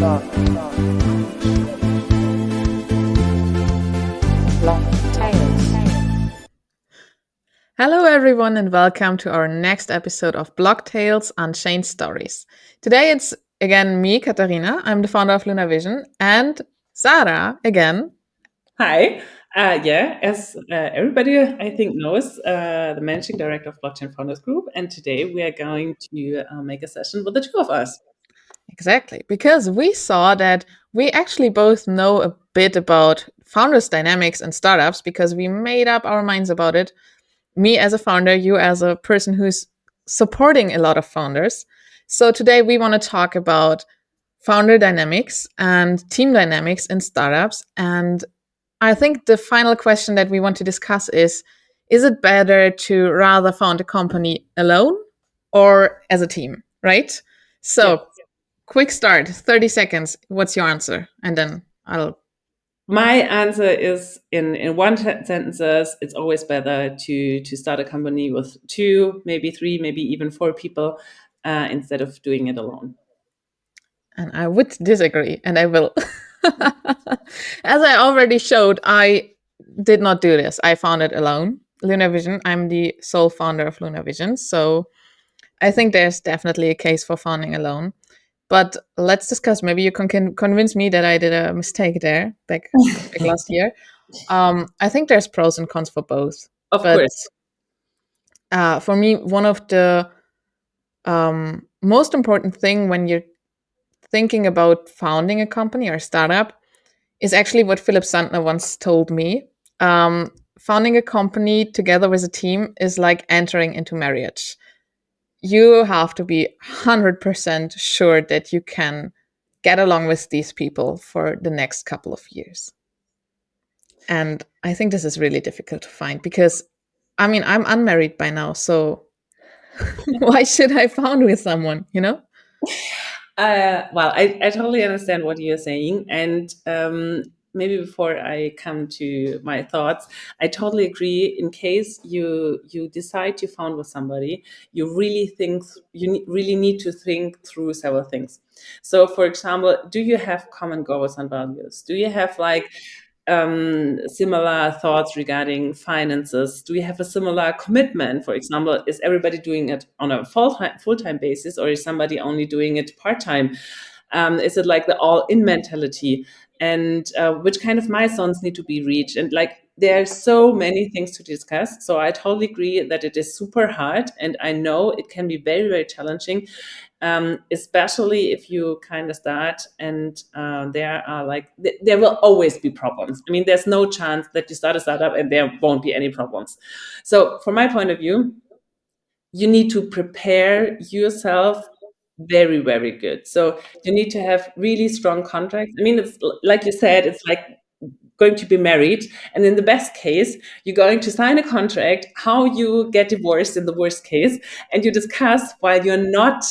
Blocktales. Hello, everyone, and welcome to our next episode of Blocktales Unchained stories. Today it's again me, Katharina. I'm the founder of Luna Vision, and Sarah again. Hi. As everybody I think knows, the managing director of Blockchain Founders Group, and today we are going to make a session with the two of us. Exactly, because we saw that we actually both know a bit about founders' dynamics and startups because we made up our minds about it. Me as a founder, you as a person who's supporting a lot of founders. So today we want to talk about founder dynamics and team dynamics in startups. And I think the final question that we want to discuss is it better to rather found a company alone or as a team, right? So, Yes. quick start, 30 seconds. What's your answer? And then I'll. My answer is in one sentences, it's always better to start a company with two, maybe three, maybe even four people instead of doing it alone. And I would disagree, and I will. As I already showed, I did not do this. I founded alone. Luna Vision, I'm the sole founder of Luna Vision. So I think there's definitely a case for founding alone. But let's discuss. Maybe you can convince me that I did a mistake there back last year. I think there's pros and cons for both. Of But course. for me, one of the most important thing when you're thinking about founding a company or a startup is actually what Philip Sandner once told me. Founding a company together with a team is like entering into marriage. You have to be 100% sure that you can get along with these people for the next couple of years. And I think this is really difficult to find because, I mean, I'm unmarried by now, so why should I found with someone, you know? Well, I totally understand what you're saying. And maybe before I come to my thoughts, I totally agree. In case you decide to found with somebody, you really really need to think through several things. So, for example, do you have common goals and values? Do you have like similar thoughts regarding finances? Do you have a similar commitment? For example, is everybody doing it on a full-time basis, or is somebody only doing it part-time? Is it like the all-in mentality? And which kind of milestones need to be reached? And like there are so many things to discuss. So I totally agree that it is super hard, and I know it can be very, very challenging. Especially if you kind of start and there are like there will always be problems. I mean, there's no chance that you start a startup and there won't be any problems. So from my point of view, you need to prepare yourself very, very good. So you need to have really strong contracts. I mean, it's like you said, it's like going to be married, and in the best case you're going to sign a contract how you get divorced in the worst case, and you discuss while you're not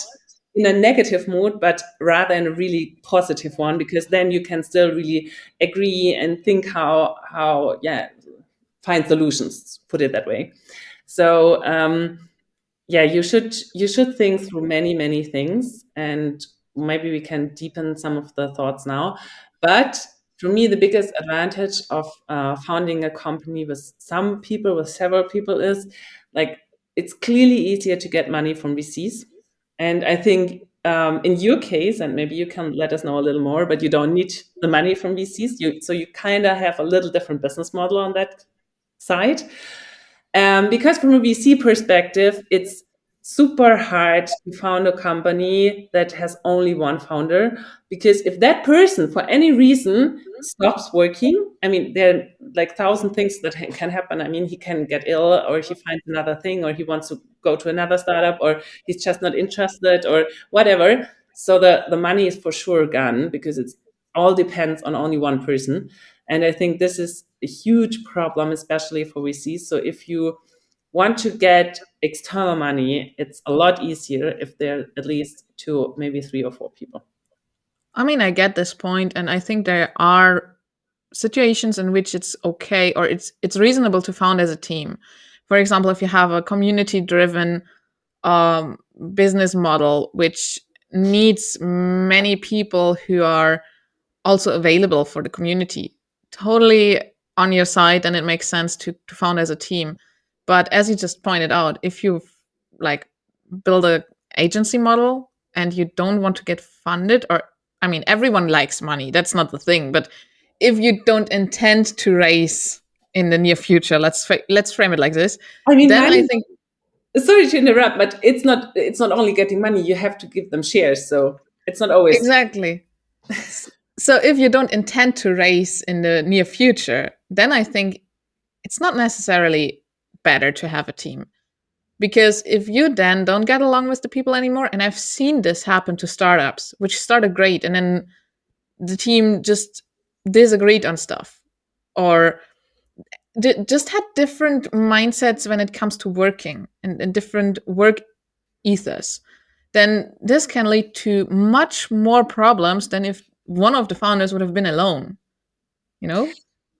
in a negative mood but rather in a really positive one, because then you can still really agree and think how find solutions, put it that way. So yeah, you should think through many things, and maybe we can deepen some of the thoughts now. But for me, the biggest advantage of founding a company with some people, with several people, is like it's clearly easier to get money from VCs. And I think in your case, and maybe you can let us know a little more, but you don't need the money from VCs. So you kind of have a little different business model on that side. Because from a VC perspective, it's super hard to found a company that has only one founder. Because if that person, for any reason, stops working, I mean, there are like 1,000 things that can happen. I mean, he can get ill, or he finds another thing, or he wants to go to another startup, or he's just not interested, or whatever. So the money is for sure gone, because it's all depends on only one person. And I think this is a huge problem, especially for VCs. So if you want to get external money, it's a lot easier if there are at least two, maybe three or four people. I mean, I get this point, and I think there are situations in which it's okay or it's reasonable to found as a team. For example, if you have a community-driven business model which needs many people who are also available for the community. Totally on your side, and it makes sense to found as a team. But as you just pointed out, if you like build a agency model and you don't want to get funded, or I mean, everyone likes money. That's not the thing. But if you don't intend to raise in the near future, let's frame it like this. I mean, Then I money. think Sorry to interrupt, but it's not only getting money. You have to give them shares, so it's not always. exactly. So if you don't intend to raise in the near future, then I think it's not necessarily better to have a team. Because if you then don't get along with the people anymore, and I've seen this happen to startups, which started great, and then the team just disagreed on stuff, or just had different mindsets when it comes to working, and different work ethos, then this can lead to much more problems than if one of the founders would have been alone, you know?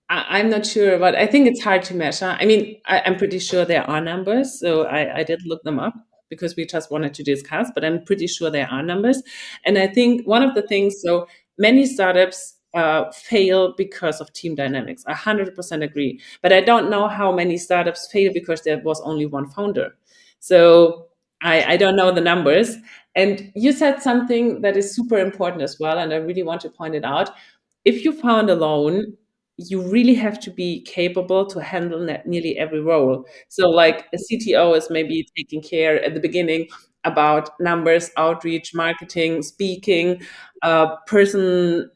I'm not sure, but I think it's hard to measure. I mean, I'm pretty sure there are numbers, so I did look them up because we just wanted to discuss, but I'm pretty sure there are numbers. And I think one of the things, so many startups fail because of team dynamics. I 100% agree. But I don't know how many startups fail because there was only one founder. So I don't know the numbers. And you said something that is super important as well, and I really want to point it out. If you found alone, you really have to be capable to handle nearly every role. So, like a CTO is maybe taking care at the beginning about numbers, outreach, marketing, speaking, personnel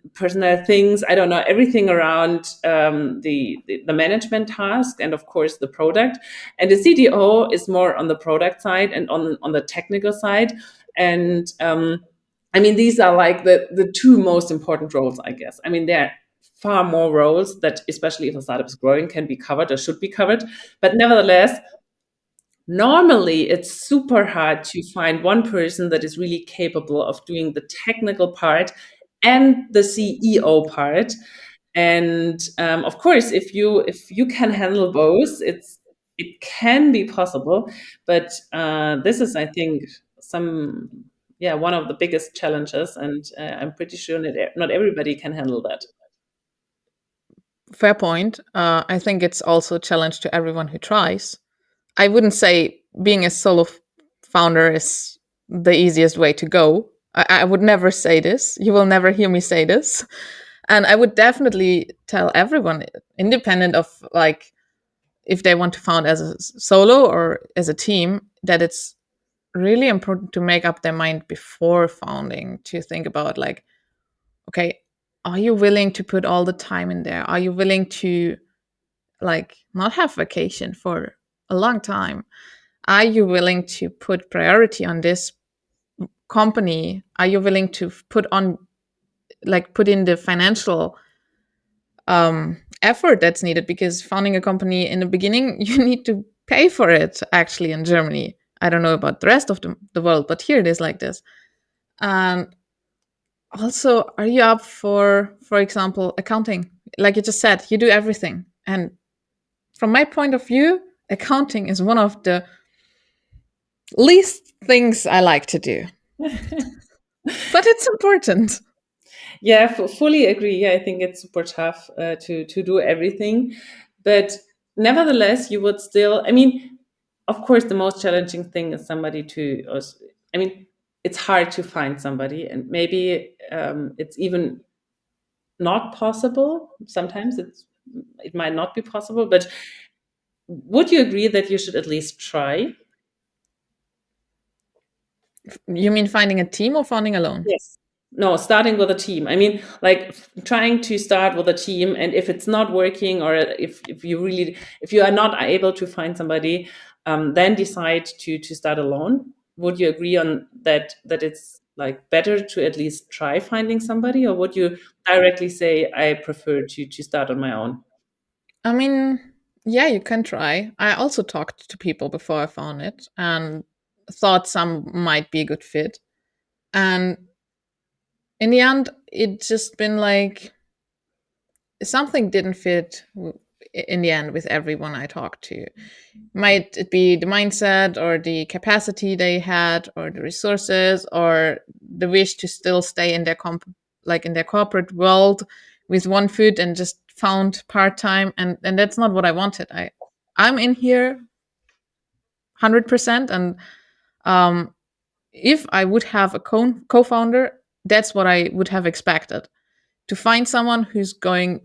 things. I don't know, everything around the management task, and of course the product. And the CTO is more on the product side and on the technical side. And I mean, these are like the two most important roles, I guess. I mean, there are far more roles that, especially if a startup is growing, can be covered or should be covered. But nevertheless, normally it's super hard to find one person that is really capable of doing the technical part and the CEO part. And of course, if you can handle both, it can be possible. But this is, I think, some yeah, one of the biggest challenges, and I'm pretty sure not everybody can handle that. Fair point. I think it's also a challenge to everyone who tries. I wouldn't say being a founder is the easiest way to go. I would never say this. You will never hear me say this. And I would definitely tell everyone, independent of like if they want to found as a solo or as a team, that it's really important to make up their mind before founding, to think about like, okay, are you willing to put all the time in there? Are you willing to like not have vacation for a long time? Are you willing to put priority on this company? Are you willing to put in the financial effort that's needed? Because founding a company in the beginning, you need to pay for it. Actually, in Germany, I don't know about the rest of the world, but here it is like this. And also, are you up for example, accounting? Like you just said, you do everything. And from my point of view, accounting is one of the least things I like to do, but it's important. Yeah, fully agree. Yeah, I think it's super tough to do everything, but nevertheless, you would still. I mean, of course, the most challenging thing is somebody to. I mean, it's hard to find somebody, and maybe it's even not possible. Sometimes it might not be possible. But would you agree that you should at least try? You mean finding a team or founding alone? Yes. No, starting with a team. I mean, like trying to start with a team, and if it's not working, or if you are not able to find somebody, then decide to start alone. Would you agree on that it's like better to at least try finding somebody, or would you directly say I prefer to start on my own? I mean, yeah, you can try. I also talked to people before I found it and thought some might be a good fit. And in the end, it just been like something didn't fit. in the end with everyone I talk to. Might it be the mindset or the capacity they had or the resources or the wish to still stay in their like in their corporate world with one foot and just found part-time, and that's not what I wanted. I'm in here 100%, and um if I would have a co-founder, that's what I would have expected, to find someone who's going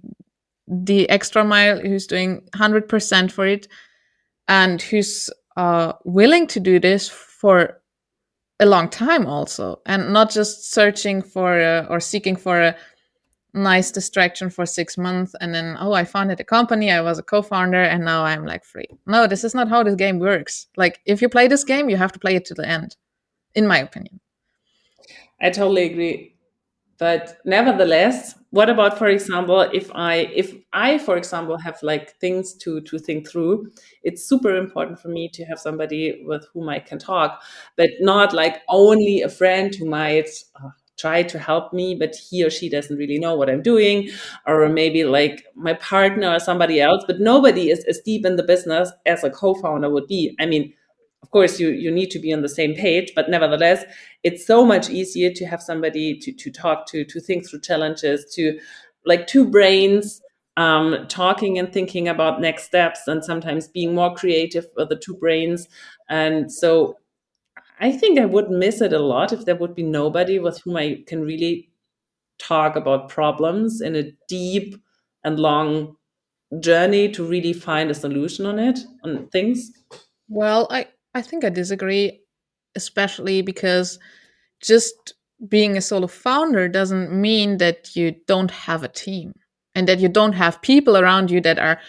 the extra mile, who's doing 100% for it, and who's willing to do this for a long time also, and not just searching for or seeking for a nice distraction for 6 months and then, oh, I founded a company, I was a co-founder, and now I'm like free. No, this is not how this game works. Like, if you play this game, you have to play it to the end, in my opinion. I totally agree. But nevertheless, what about, for example, if I for example have like things to think through, it's super important for me to have somebody with whom I can talk, but not like only a friend who might try to help me, but he or she doesn't really know what I'm doing, or maybe like my partner or somebody else, but nobody is as deep in the business as a co-founder would be. I mean, of course you need to be on the same page, but nevertheless it's so much easier to have somebody to talk to think through challenges, to like two brains talking and thinking about next steps, and sometimes being more creative with the two brains. And so I think I would miss it a lot if there would be nobody with whom I can really talk about problems in a deep and long journey to really find a solution on things. Well, I think I disagree, especially because just being a solo founder doesn't mean that you don't have a team and that you don't have people around you that are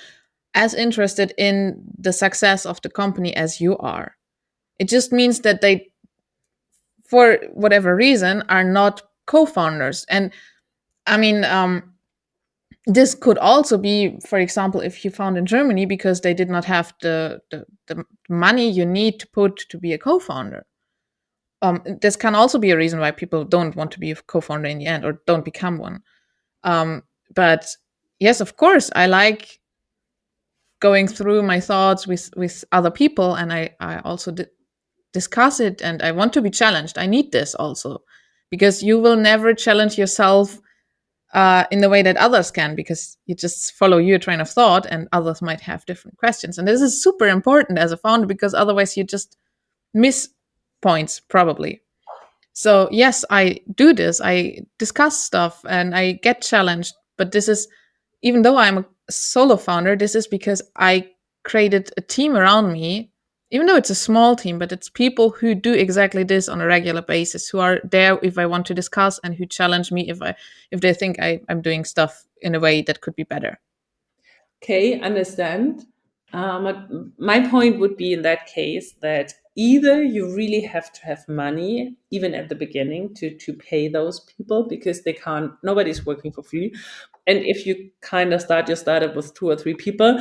as interested in the success of the company as you are. It just means that they, for whatever reason, are not co-founders. And I mean, this could also be, for example, if you found in Germany because they did not have the money you need to put to be a co-founder. This can also be a reason why people don't want to be a co-founder in the end or don't become one. Um, but yes, of course, I like going through my thoughts with other people, and I also discuss it, and I want to be challenged. I need this also, because you will never challenge yourself in the way that others can, because you just follow your train of thought and others might have different questions. And this is super important as a founder, because otherwise you just miss points probably. So yes, I do this. I discuss stuff and I get challenged. But this is, even though I'm a solo founder, this is because I created a team around me. Even though it's a small team, but it's people who do exactly this on a regular basis, who are there if I want to discuss and who challenge me if they think I'm doing stuff in a way that could be better. Okay, understand. But my point would be in that case that either you really have to have money, even at the beginning, to pay those people, because they can't, nobody's working for free. And if you kind of start your startup with two or three people,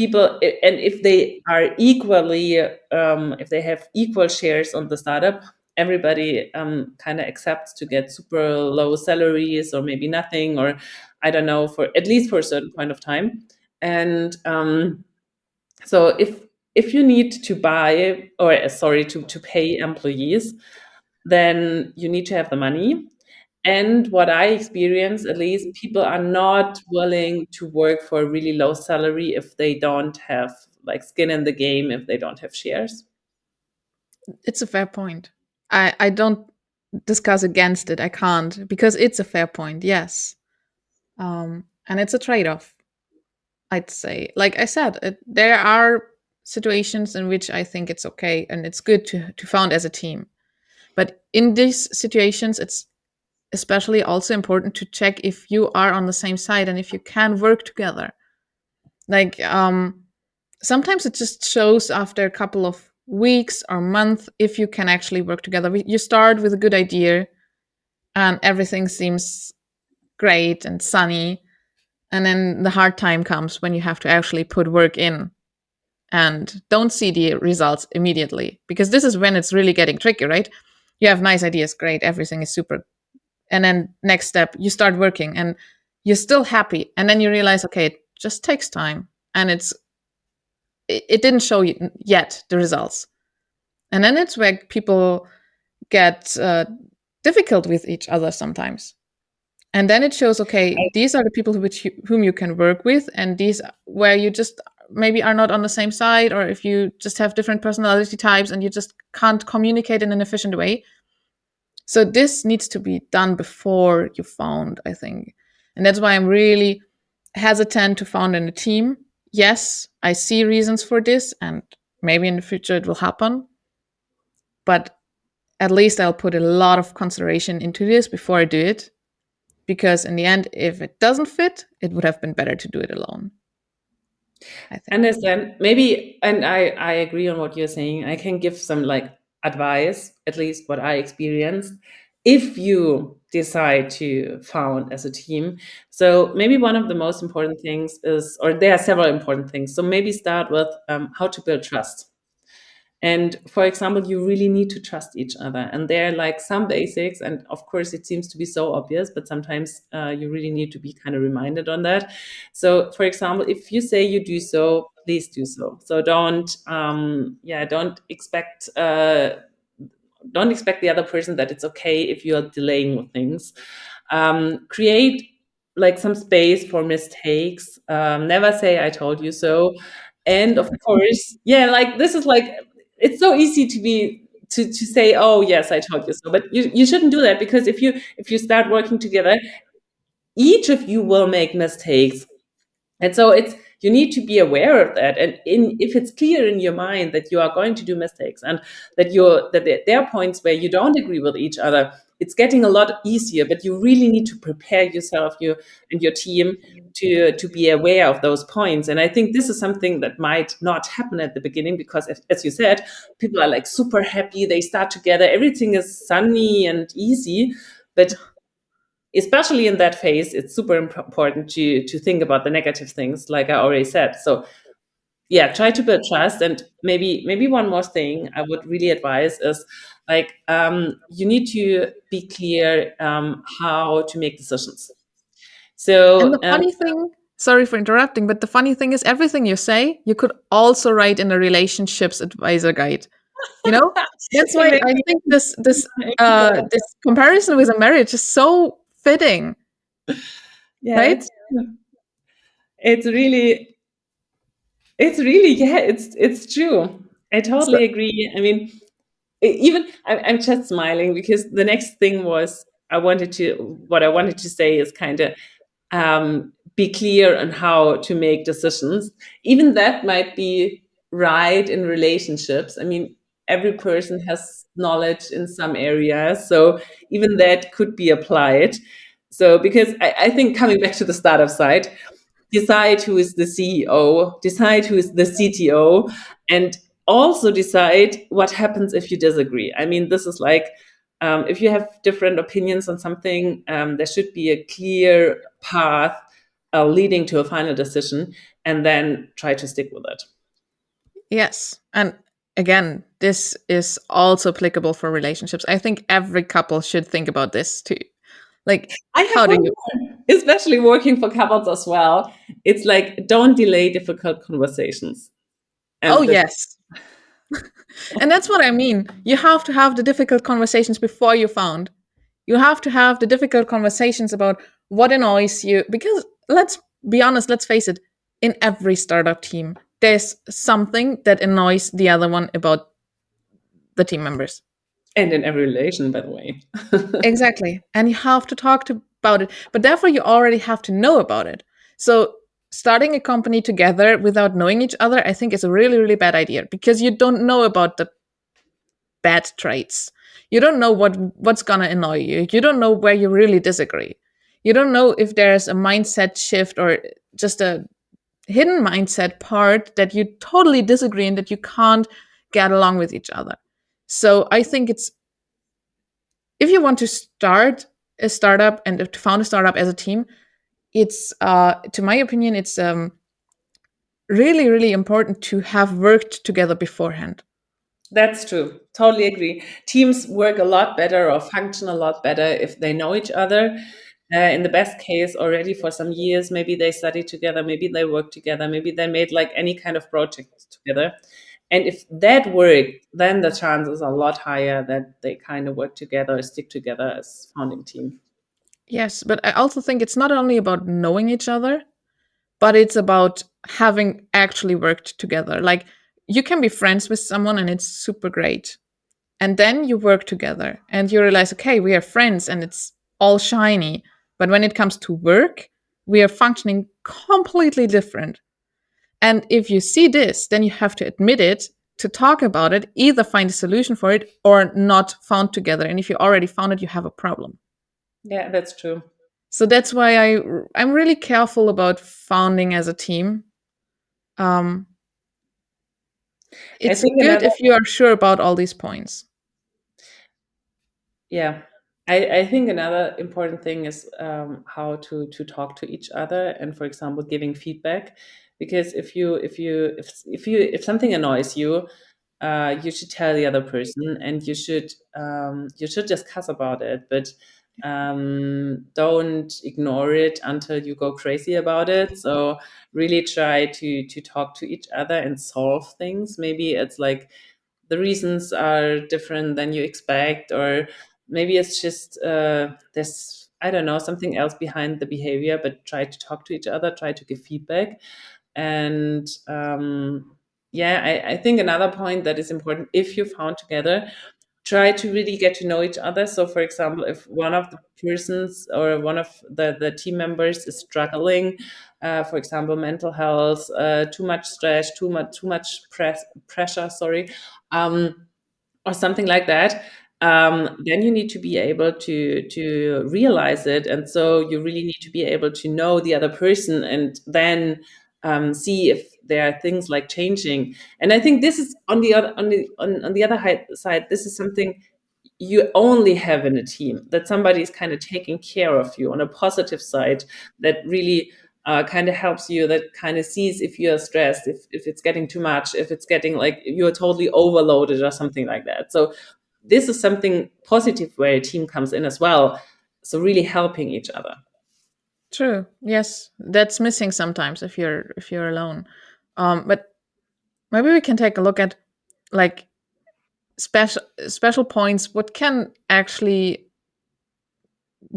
and if they are equally, if they have equal shares on the startup, everybody kind of accepts to get super low salaries or maybe nothing, or I don't know, for at least for a certain point of time. And so if you need to buy, or sorry, to pay employees, then you need to have the money. And what I experience, at least, people are not willing to work for a really low salary if they don't have like skin in the game, if they don't have shares. It's a fair point. I don't discuss against it. I can't, because it's a fair point. Yes. And it's a trade-off, I'd say. Like I said, there are situations in which I think it's okay and it's good to found as a team. But in these situations, it's especially also important to check if you are on the same side and if you can work together. Like, sometimes it just shows after a couple of weeks or months if you can actually work together. You start with a good idea and everything seems great and sunny, and then the hard time comes when you have to actually put work in and don't see the results immediately, because this is when it's really getting tricky, right? You have nice ideas, great, everything is super, and then next step you start working and you're still happy, and then you realize, okay, it just takes time, and it didn't show yet the results. And then it's where people get difficult with each other sometimes. And then it shows, okay, these are the people whom you can work with, and these where you just maybe are not on the same side, or if you just have different personality types and you just can't communicate in an efficient way. So this needs to be done before you found, I think. And that's why I'm really hesitant to found in a team. Yes, I see reasons for this, and maybe in the future it will happen. But at least I'll put a lot of consideration into this before I do it. Because in the end, if it doesn't fit, it would have been better to do it alone, I think. Understand. Maybe, and I agree on what you're saying. I can give some like advice, at least what I experienced. If you decide to found as a team, so maybe one of the most important things is, or there are several important things. So maybe start with how to build trust. And for example, you really need to trust each other. And there are like some basics. And of course, it seems to be so obvious, but sometimes you really need to be kind of reminded on that. So, for example, if you say you do so, please do so. So don't expect the other person that it's okay if you're delaying with things. Create like some space for mistakes. Never say I told you so. And of course, yeah, like this is like it's so easy to be to say, oh yes, I told you so. But you shouldn't do that, because if you start working together, each of you will make mistakes. And so you need to be aware of that. And if it's clear in your mind that you are going to do mistakes, and that there are points where you don't agree with each other, it's getting a lot easier. But you really need to prepare yourself, you and your team, to be aware of those points. And I think this is something that might not happen at the beginning, because as you said, people are like super happy, they start together, everything is sunny and easy. But especially in that phase, it's super important to think about the negative things, like I already said. So yeah, try to build trust. And maybe one more thing I would really advise is like you need to be clear how to make decisions. And So the funny thing, sorry for interrupting, but the funny thing is everything you say, you could also write in a relationships advisor guide. You know? That's yeah, why I maybe think this comparison with a marriage is so fitting, yeah, right? it's really yeah, it's true. I So, totally agree. I mean, even I'm just smiling, because the next thing was what I wanted to say is kind of be clear on how to make decisions. Even that might be right in relationships. I mean, every person has knowledge in some areas, so even that could be applied. So, because I think, coming back to the startup side, decide who is the CEO, decide who is the CTO, and also decide what happens if you disagree. I mean, this is like, if you have different opinions on something, there should be a clear path leading to a final decision, and then try to stick with it. yes. And again, this is also applicable for relationships. I think every couple should think about this too. Like, I have how do one you? more, especially working for couples as well. It's like, don't delay difficult conversations. Oh, And this, yes. And that's what I mean. You have to have the difficult conversations before you found. You have to have the difficult conversations about what annoys you. Because let's be honest, let's face it, in every startup team, there's something that annoys the other one about the team members. and in every relation, by the way. Exactly. And you have to about it. But therefore, you already have to know about it. So, starting a company together without knowing each other, I think is a really, really bad idea, because you don't know about the bad traits. You don't know what's gonna annoy you. You don't know where you really disagree. You don't know if there's a mindset shift or just a hidden mindset part that you totally disagree and that you can't get along with each other. So I think it's if you want to start a startup and to found a startup as a team, it's to my opinion, it's really, really important to have worked together beforehand. That's true. Totally agree. Teams work a lot better, or function a lot better, if they know each other. In the best case, already for some years, maybe they studied together, maybe they worked together, maybe they made like any kind of project together. And if that worked, then the chances are a lot higher that they kind of work together or stick together as founding team. Yes, but I also think it's not only about knowing each other, but it's about having actually worked together. Like you can be friends with someone and it's super great. And then you work together and you realize, okay, we are friends and it's all shiny. But when it comes to work, we are functioning completely different. And if you see this, then you have to admit it, to talk about it, either find a solution for it or not found together. And if you already found it, you have a problem. Yeah, that's true. So that's why I'm really careful about founding as a team. Um, I it's think good another if you are sure about all these points. Yeah, I think another important thing is how to talk to each other, and for example, giving feedback. Because if something annoys you, you should tell the other person, and you should discuss about it, but don't ignore it until you go crazy about it. So really try to talk to each other and solve things. Maybe it's like the reasons are different than you expect, or maybe it's just there's, I don't know, something else behind the behavior. But try to talk to each other, try to give feedback. And yeah, I think another point that is important, if you found together, try to really get to know each other. So for example, if one of the persons or one of the team members is struggling, for example, mental health, too much stress, too much pressure, sorry, or something like that, then you need to be able to realize it. And so you really need to be able to know the other person, and then see if there are things like changing. And I think this is on the other on the other side, this is something you only have in a team, that somebody is kind of taking care of you on a positive side, that really kind of helps you, that kind of sees if you're stressed, if it's getting too much, if it's getting like you're totally overloaded or something like that. So this is something positive where a team comes in as well. So really helping each other. True. Yes, that's missing sometimes if you're alone. But maybe we can take a look at like special points. What can actually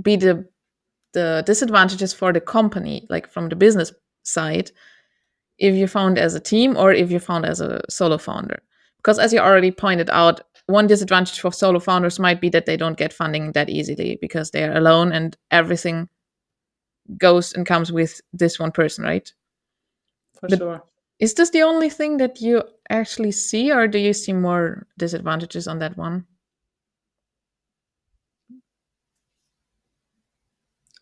be the disadvantages for the company, like from the business side, if you found as a team or if you found as a solo founder? Because as you already pointed out, one disadvantage for solo founders might be that they don't get funding that easily because they are alone and everything goes and comes with this one person, right? For But sure. is this the only thing that you actually see, or do you see more disadvantages on that one?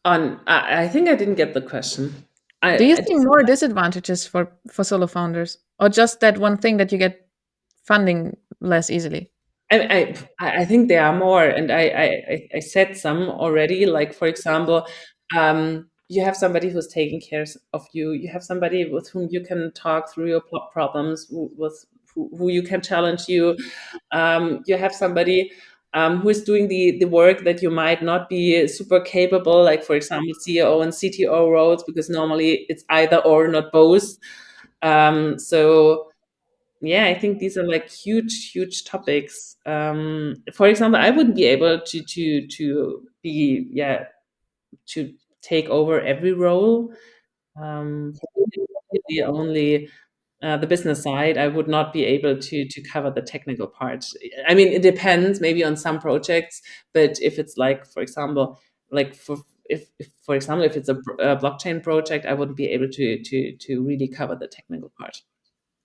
On I think I didn't get the question. Do you I see more disadvantages for solo founders, or just that one thing that you get funding less easily? I think there are more, and I said some already. Like for example, you have somebody who's taking care of you. You have somebody with whom you can talk through your problems, who you can challenge you. You have somebody who is doing the work that you might not be super capable, like for example, CEO and CTO roles, because normally it's either or, not both. So yeah, I think these are like huge topics. For example, I wouldn't be able to be, yeah, to take over every role. Really only the business side. I would not be able to cover the technical part. I mean, it depends maybe on some projects, but if it's like, for example, like if for example, if it's a blockchain project, I wouldn't be able to really cover the technical part.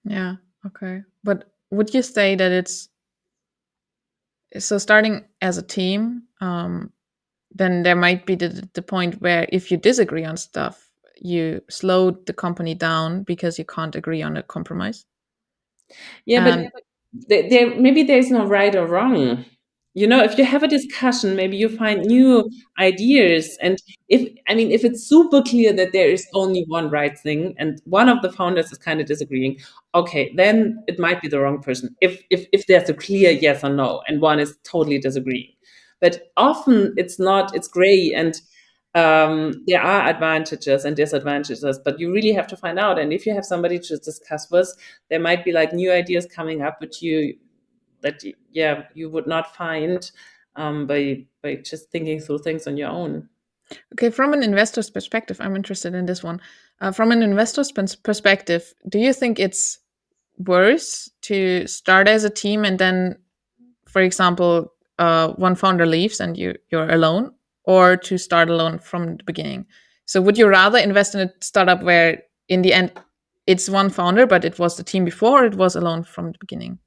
Yeah. Okay. But would you say that it's so starting as a team? Then there might be the point where if you disagree on stuff, you slow the company down because you can't agree on a compromise. Yeah, but And there maybe there's no right or wrong. You know, if you have a discussion, maybe you find new ideas. And if, I mean, if it's super clear that there is only one right thing and one of the founders is kind of disagreeing, okay, then it might be the wrong person. If there's a clear yes or no and one is totally disagreeing. But often it's not, it's gray. And There are advantages and disadvantages, but you really have to find out. And if you have somebody to discuss with, there might be like new ideas coming up, but yeah, you would not find by just thinking through things on your own. Okay, from an investor's perspective, I'm interested in this one. From an investor's perspective, do you think it's worse to start as a team and then, for example, one founder leaves and you're alone, or to start alone from the beginning? So, would you rather invest in a startup where, in the end, it's one founder, but it was the team before, or it was alone from the beginning?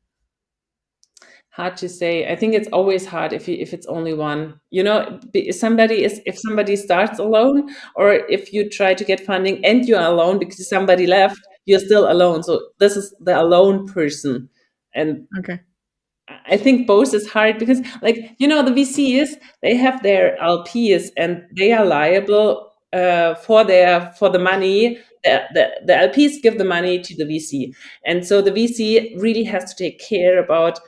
Hard to say. I think it's always hard if it's only one. You know, if somebody starts alone, or if you try to get funding and you're alone because somebody left, you're still alone. So this is the alone person, and Okay. I think both is hard because, like, you know, the VCs, they have their LPs and they are liable for the money. The LPs give the money to the VC, and so the VC really has to take care about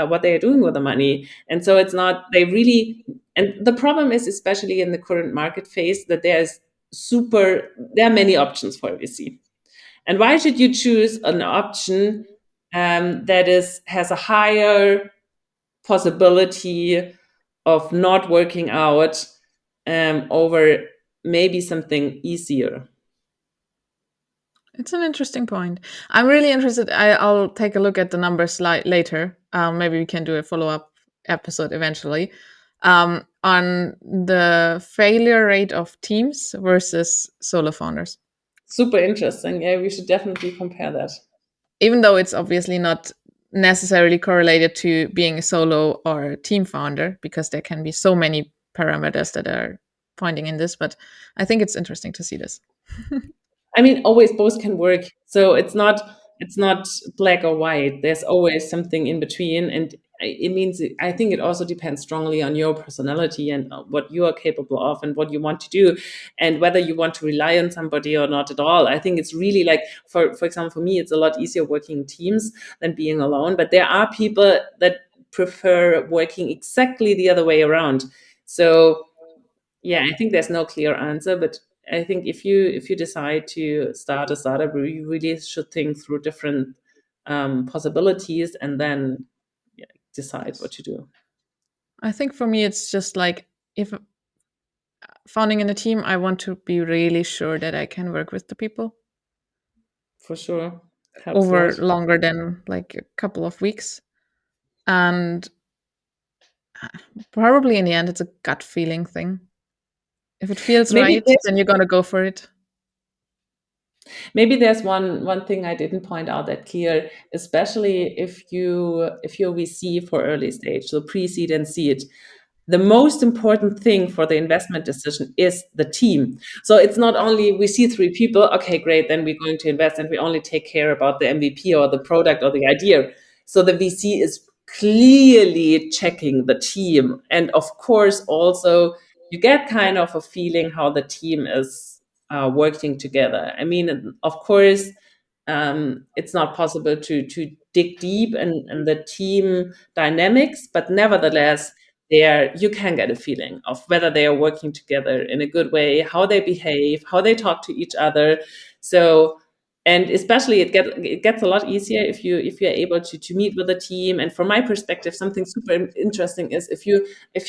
what they are doing with the money. And so it's not they really. And the problem is, especially in the current market phase, that there are many options for a VC. And why should you choose an option that has a higher possibility of not working out over maybe something easier? It's an interesting point. I'm really interested. I'll take a look at the numbers later. Maybe we can do a follow up episode eventually on the failure rate of teams versus solo founders. Super interesting. Yeah, we should definitely compare that. Even though it's obviously not necessarily correlated to being a solo or team founder, because there can be so many parameters that are pointing in this. But I think it's interesting to see this. I mean, always both can work. So it's not black or white. There's always something in between, and it means I think it also depends strongly on your personality and what you are capable of and what you want to do, and whether you want to rely on somebody or not at all. I think it's really like for example, for me, it's a lot easier working in teams than being alone. But there are people that prefer working exactly the other way around. So yeah, I think there's no clear answer, but I think if you decide to start a startup, you really should think through different possibilities and then, yeah, decide what to do. I think for me, it's just like, if founding in a team, I want to be really sure that I can work with the people For sure, helps a over lot. longer than like a couple of weeks. And probably in the end, it's a gut feeling thing. If it feels Maybe right, then you're going to go for it. Maybe there's one thing I didn't point out that clear, especially if you're VC for early stage, so pre-seed and seed. The most important thing for the investment decision is the team. So it's not only we see three people, okay, great, then we're going to invest and we only take care about the MVP or the product or the idea. So the VC is clearly checking the team. And of course, also you get kind of a feeling how the team is working together. I mean, of course, it's not possible to dig deep in the team dynamics, but nevertheless, there you can get a feeling of whether they are working together in a good way, how they behave, how they talk to each other. So, and especially it gets a lot easier if you're able to meet with the team. And from my perspective, something super interesting is if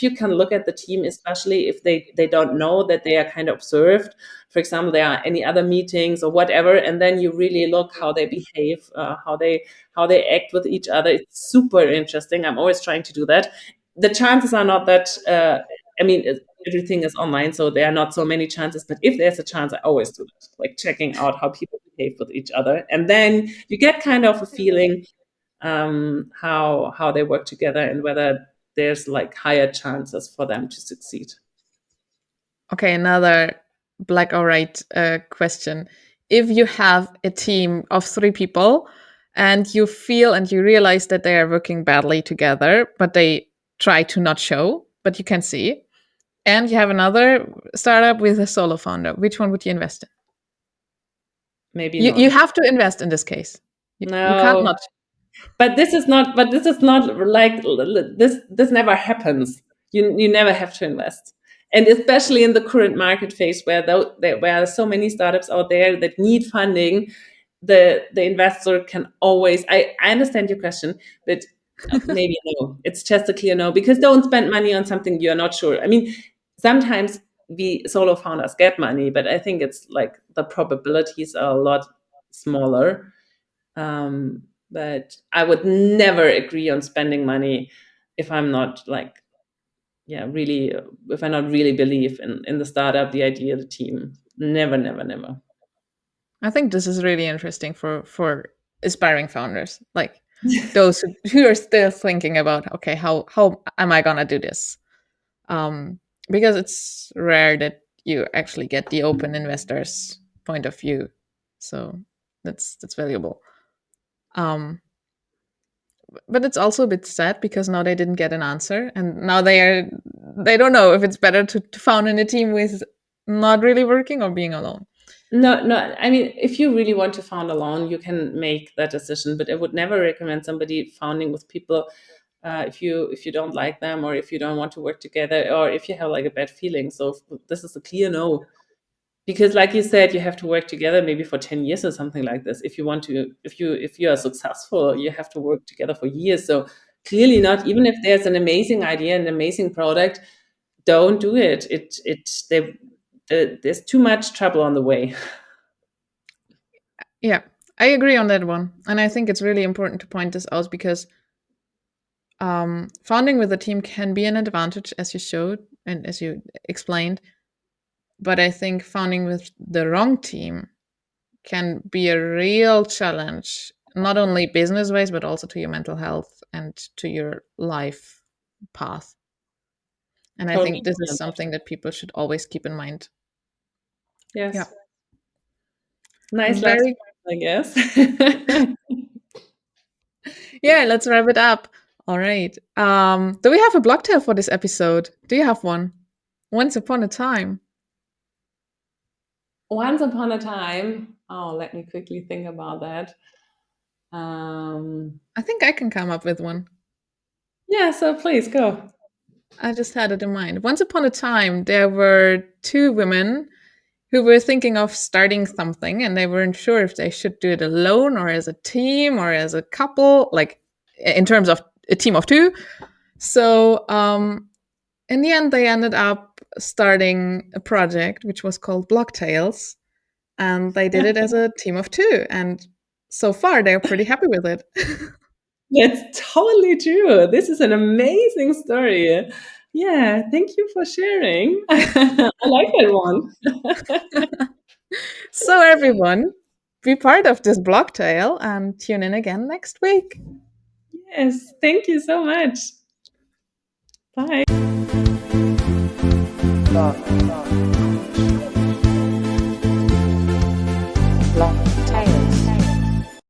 you can look at the team, especially if they don't know that they are kind of observed. For example, there are any other meetings or whatever, and then you really look how they behave, how they act with each other. It's super interesting. I'm always trying to do that. The chances are not that. I mean, everything is online, so there are not so many chances. But if there's a chance, I always do that, like checking out how people behave with each other, and then you get kind of a feeling how they work together and whether there's like higher chances for them to succeed. Okay, another black or white question. If you have a team of three people and you feel and you realize that they are working badly together, but they try to not show, but you can see, and you have another startup with a solo founder, which one would you invest in? Maybe You none. have to invest in this case. You can't No, not. but this is not like this never happens. You never have to invest. And especially in the current market phase where where so many startups out there that need funding, the investor can always, I understand your question, but maybe no, it's just a clear no, because don't spend money on something you're not sure. I mean, sometimes we solo founders get money, but I think it's like the probabilities are a lot smaller. But I would never agree on spending money if I'm not like, yeah, really, if I not really believe in the startup, the idea, the team. Never, never, never. I think this is really interesting for aspiring founders, like those who are still thinking about, okay, how am I gonna do this? Um, because it's rare that you actually get the open investors' point of view, so that's valuable. Um, but it's also a bit sad because now they didn't get an answer, and now they don't know if it's better to found in a team with not really working or being alone. No, no. I mean, if you really want to found alone, you can make that decision. But I would never recommend somebody founding with people if you don't like them, or if you don't want to work together, or if you have like a bad feeling. So this is a clear no. Because like you said, you have to work together maybe for 10 years or something like this. If you want to, if you are successful, you have to work together for years. So clearly not, even if there's an amazing idea, an amazing product, don't do it. There's too much trouble on the way. Yeah, I agree on that one, and I think it's really important to point this out because founding with a team can be an advantage, as you showed and as you explained. But I think founding with the wrong team can be a real challenge, not only business wise, but also to your mental health and to your life path. And I Totally think this agree is on that. something that people should always keep in mind. Yeah. Yes. Nice last Very, point, I guess. yeah, let's wrap it up. All right. Do we have a blocktail for this episode? Do you have one? Once upon a time. Once upon a time, oh, let me quickly think about that. Um, I think I can come up with one. yeah, so please go. I just had it in mind. Once upon a time, there were two women who were thinking of starting something and they weren't sure if they should do it alone or as a team or as a couple, like in terms of a team of two. So, in the end, they ended up starting a project which was called Blocktales, and they did it as a team of two. And so far, they're pretty happy with it. That's totally true. This is an amazing story. Yeah, thank you for sharing. I like that one. So, everyone, be part of this Blocktale and tune in again next week. Yes, thank you so much. Bye. Block.